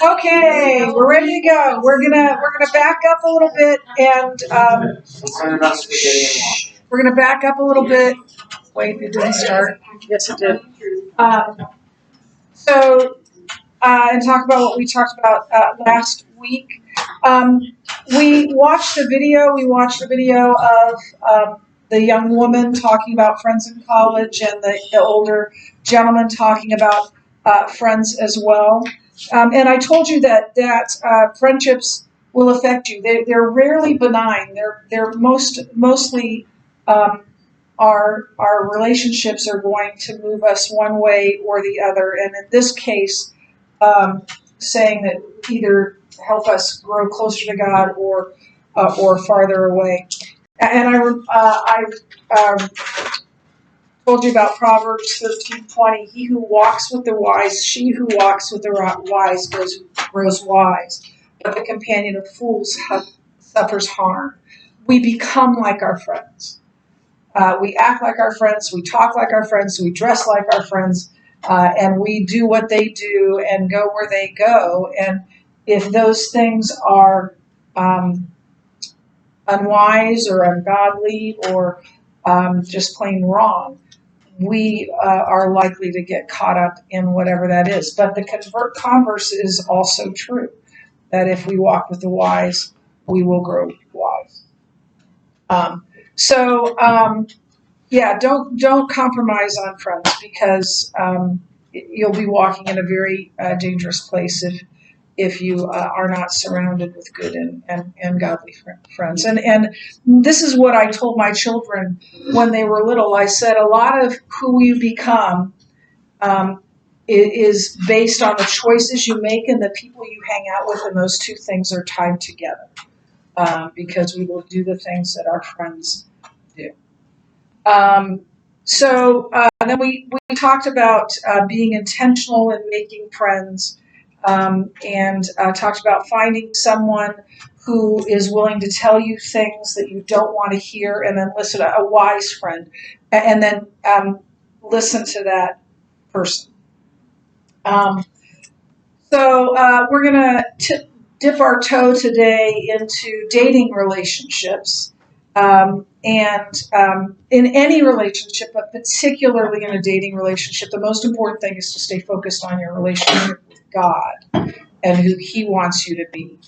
Okay, we're ready to go. We're gonna back up a little bit and we're gonna back up a little bit. Wait, it didn't start. Yes, it did. Um, and talk about what we talked about last week. Um, we watched a video. We watched a video of the young woman talking about friends in college and the older gentleman talking about friends as well. And I told you that friendships will affect you. They're rarely benign. They're mostly our relationships are going to move us one way or the other. And in this case, saying that either help us grow closer to God or farther away. And I told you about Proverbs 13:20. He who walks with the wise, she who walks with the wise grows wise, but the companion of fools suffers harm. We become like our friends. We act like our friends. We talk like our friends. We dress like our friends. And we do what they do and go where they go. And if those things are unwise or ungodly or just plain wrong, we are likely to get caught up in whatever that is. But the converse is also true, that if we walk with the wise, we will grow wise. Yeah, don't compromise on friends because you'll be walking in a very dangerous place if you are not surrounded with good and godly friends. And this is what I told my children when they were little. I said a lot of who you become is based on the choices you make and the people you hang out with, and those two things are tied together because we will do the things that our friends do. Then we talked about being intentional in making friends and talked about finding someone who is willing to tell you things that you don't want to hear and then listen to a wise friend and then listen to that person. We're going to dip our toe today into dating relationships. In any relationship, but particularly in a dating relationship, the most important thing is to stay focused on your relationship with God and who He wants you to be,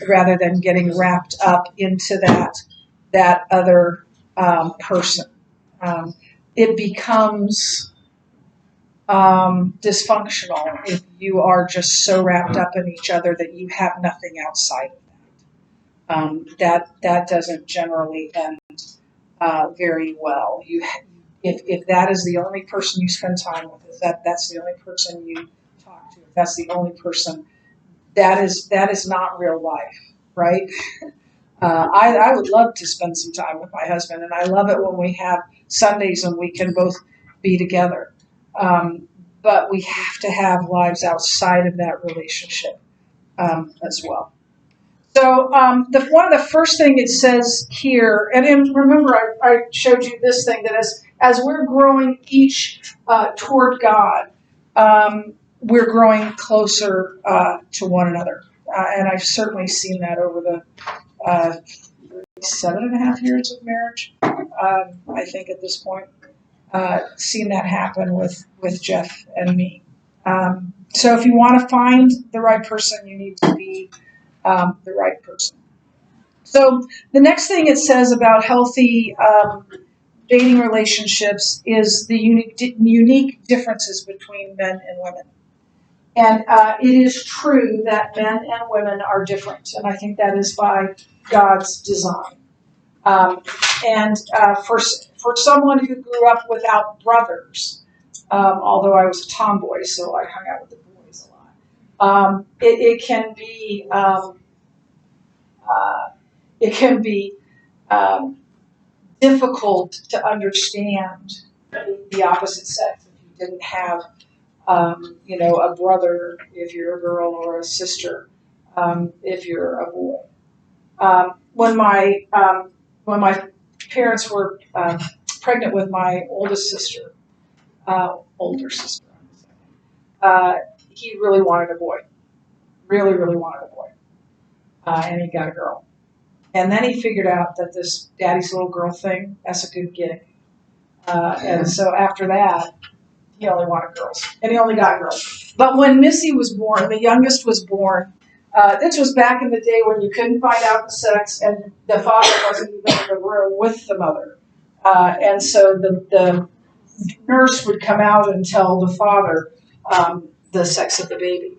rather than getting wrapped up into that other person. It becomes dysfunctional if you are just so wrapped up in each other that you have nothing outside of that. That doesn't generally end very well. If that is the only person you spend time with, if that's the only person you talk to, if that's the only person, that is not real life, right? I would love to spend some time with my husband, and I love it when we have Sundays and we can both be together. But we have to have lives outside of that relationship as well. So one of the first thing it says here, and remember I showed you this thing that as we're growing each toward God, we're growing closer to one another. And I've certainly seen that over the 7.5 years of marriage, I think at this point. Seen that happen with Jeff and me. So if you want to find the right person, you need to be the right person. So the next thing it says about healthy dating relationships is the unique differences between men and women. And it is true that men and women are different, and I think that is by God's design. For someone who grew up without brothers, although I was a tomboy, so I hung out with the boys a lot, it can be difficult to understand the opposite sex if you didn't have a brother if you're a girl or a sister if you're a boy. When my parents were pregnant with my older sister, he really wanted a boy. Really, really wanted a boy. And he got a girl. And then he figured out that this daddy's little girl thing, that's a good gig. And so after that, he only wanted girls. And he only got girls. But when Missy was born, the youngest was born, this was back in the day when you couldn't find out the sex and the father wasn't even in the room with the mother. And so the nurse would come out and tell the father the sex of the baby.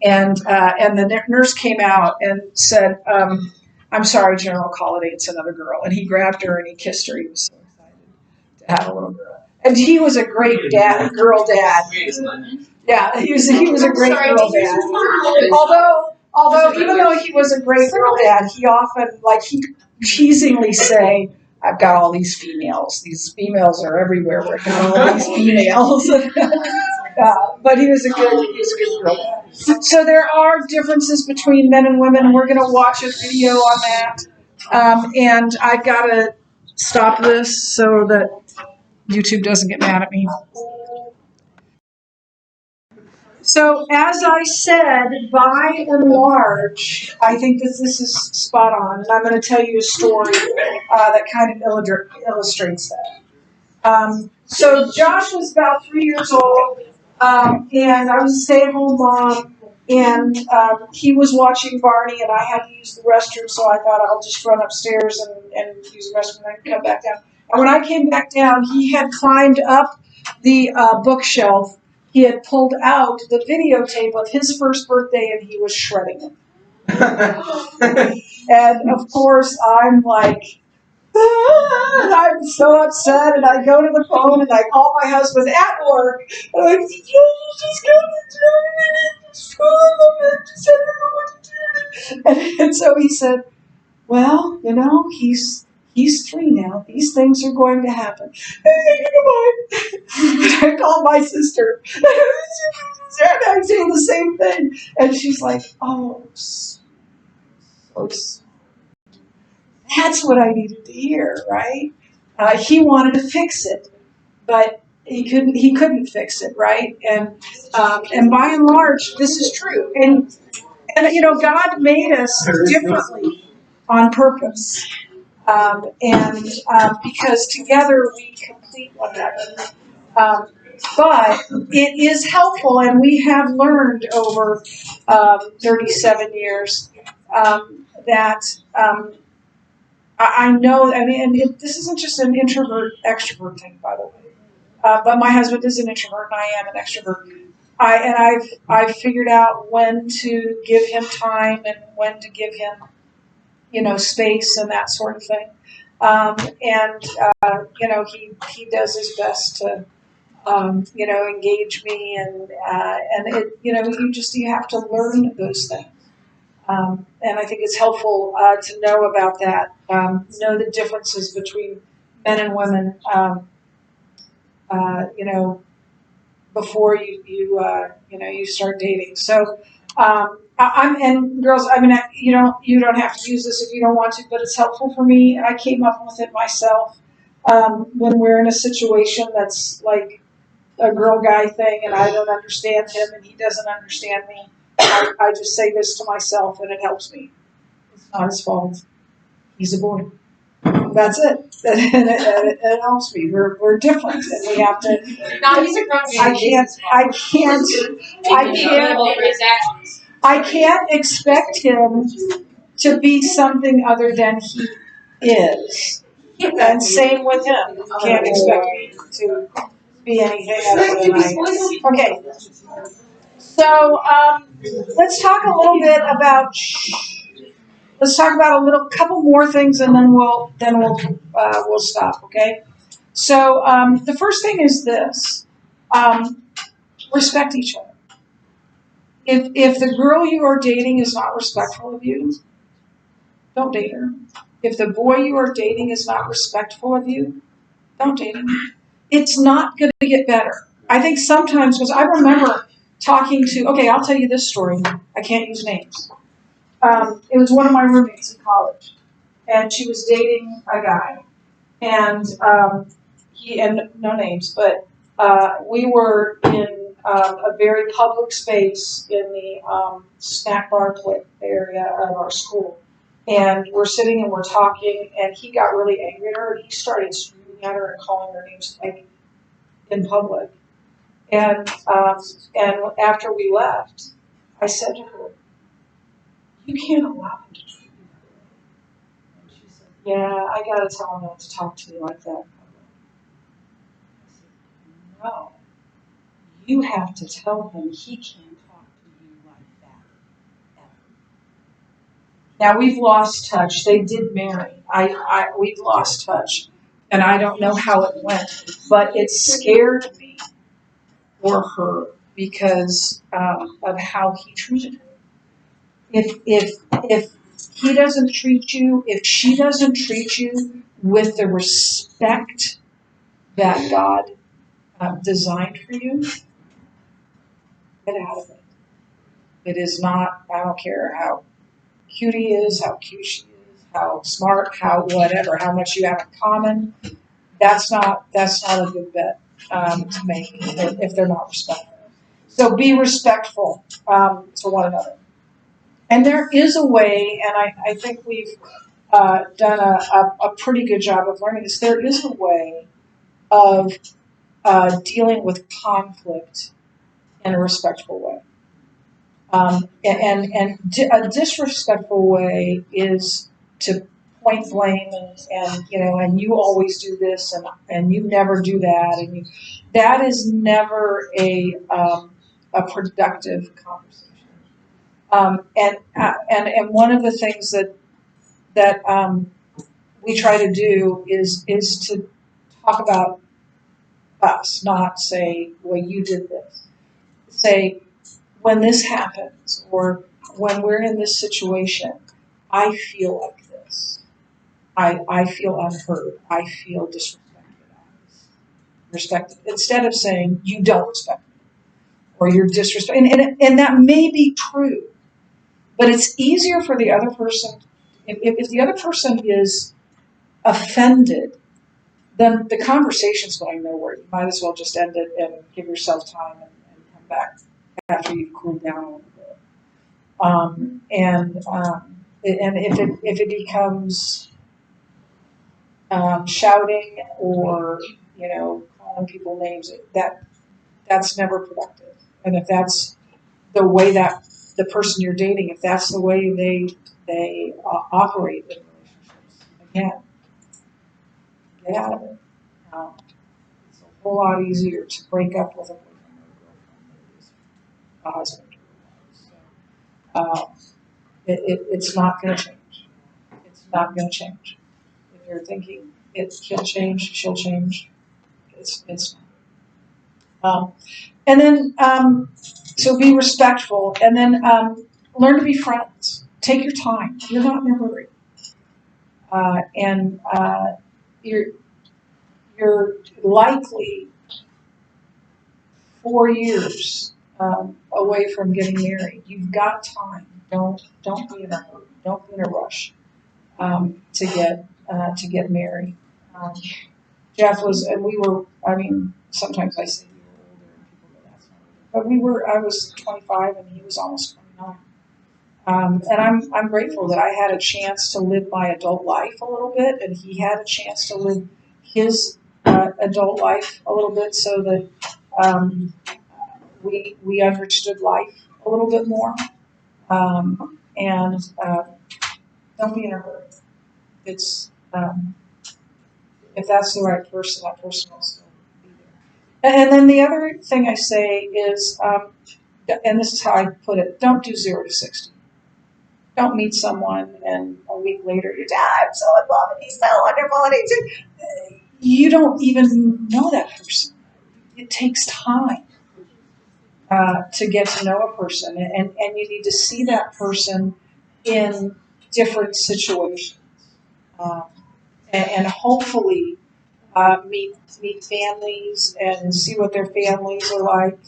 And the nurse came out and said, I'm sorry, General Colliday, it's another girl. And he grabbed her and he kissed her. He was so excited to have a little girl. And he was a great dad, girl dad. Yeah, he was a great girl dad. Although even though he was a great girl dad, he often, he'd teasingly say, I've got all these females. These females are everywhere. We're all these females. But he was a good girl dad. So there are differences between men and women, and we're going to watch a video on that. And I've got to stop this so that YouTube doesn't get mad at me. So as I said, by and large, I think that this is spot on, and I'm going to tell you a story that kind of illustrates that. So Josh was about 3 years old, and I was a stay-at-home mom, and he was watching Barney, and I had to use the restroom, so I thought I'll just run upstairs and use the restroom and then come back down. And when I came back down, he had climbed up the bookshelf. He had pulled out the videotape of his first birthday, and he was shredding it. And of course, I'm like, I'm so upset, and I go to the phone and I call my husband at work. And I'm like, just go to school, just I don't know what to do. And so he said, well, he's 3 now. These things are going to happen. I called my sister. And I say the same thing. And she's like, oh, so that's what I needed to hear, right? He wanted to fix it, but he couldn't fix it, right? And by and large, this is true. And God made us differently on purpose. Because together we complete one another. But it is helpful, and we have learned over 37 years that I know, this isn't just an introvert-extrovert thing, by the way. But my husband is an introvert, and I am an extrovert. I've figured out when to give him time and when to give him space and that sort of thing. He does his best to, engage me, and you have to learn those things. And I think it's helpful to know about that, know the differences between men and women, before you start dating. So, and girls, you don't have to use this if you don't want to, but it's helpful for me. I came up with it myself when we're in a situation that's like a girl-guy thing, and I don't understand him, and he doesn't understand me. I just say this to myself, and it helps me. It's not his fault. He's a boy. That's it. And it helps me. We're different, and we have to. No, he's a grown man. I can't expect him to be something other than he is. And same with him. Can't expect me to be anything other than I am. Okay. So let's talk a little bit about. Let's talk about a couple more things, and then we'll stop. Okay. So the first thing is this: respect each other. If the girl you are dating is not respectful of you, don't date her. If the boy you are dating is not respectful of you, don't date him. It's not going to get better. I think sometimes, because I remember talking to. Okay, I'll tell you this story. I can't use names. It was one of my roommates in college, and she was dating a guy, and no names, but we were in a very public space in the snack bar area of our school. And we're sitting and we're talking, and he got really angry at her, and he started screaming at her and calling her names like in public. And after we left, I said to her, "You can't allow him to treat you that way." And she said, "Yeah, I gotta tell him not to talk to me like that in public." I said, "No, you have to tell him he can't talk to you like that ever." Now we've lost touch. They did marry. We've lost touch, and I don't know how it went, but it scared me for her because of how he treated her. If he doesn't treat you, if she doesn't treat you with the respect that God designed for you, get out of it. It is not. I don't care how cute he is, how cute she is, how smart, how whatever, how much you have in common. That's not a good bet to make if they're not respectful. So be respectful to one another. And there is a way, and I think we've done a pretty good job of learning this. There is a way of dealing with conflict in a respectful way. A disrespectful way is to point blame and you always do this and you never do that that is never a productive conversation. And one of the things that we try to do is to talk about us, not say, well, you did this. Say, when this happens, or when we're in this situation, I feel like this. I feel unheard. I feel disrespected. Instead of saying, you don't respect me, or you're disrespectful. And that may be true, but it's easier for the other person. If the other person is offended, then the conversation's going nowhere. You might as well just end it and give yourself time and come back after you've cooled down a little bit. And if it becomes shouting or calling people names, that's never productive. And if that's the way that the person you're dating, if that's the way they operate in relationships, again, get out of it. It's a whole lot easier to break up with a boyfriend or a girlfriend than it is a husband or a wife. So it's not going to change. It's not going to change. If you're thinking he'll change, she'll change, it's not. And then so be respectful, and then learn to be friends. Take your time. You're not in a hurry, and you're likely 4 years away from getting married. You've got time. Don't be in a hurry. Don't be in a rush to get married. Jeff was, and we were. I mean, sometimes I say we were older, and people go, "That's not older." But we were. I was 25, and he was almost 29. And I'm grateful that I had a chance to live my adult life a little bit, and he had a chance to live his adult life a little bit, so that we understood life a little bit more. And don't be in a hurry. It's if that's the right person, that person will still be there. And then the other thing I say is, and this is how I put it: don't do 0 to 60. Don't meet someone and a week later you're, I'm so in love and he's so wonderful and you don't even know that person. It takes time to get to know a person, and you need to see that person in different situations, and hopefully meet families and see what their families are like,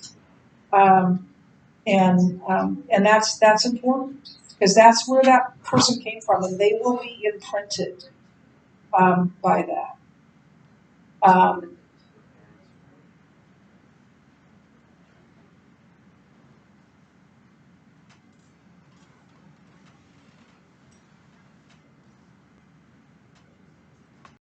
and that's important because that's where that person came from, and they will be imprinted by that.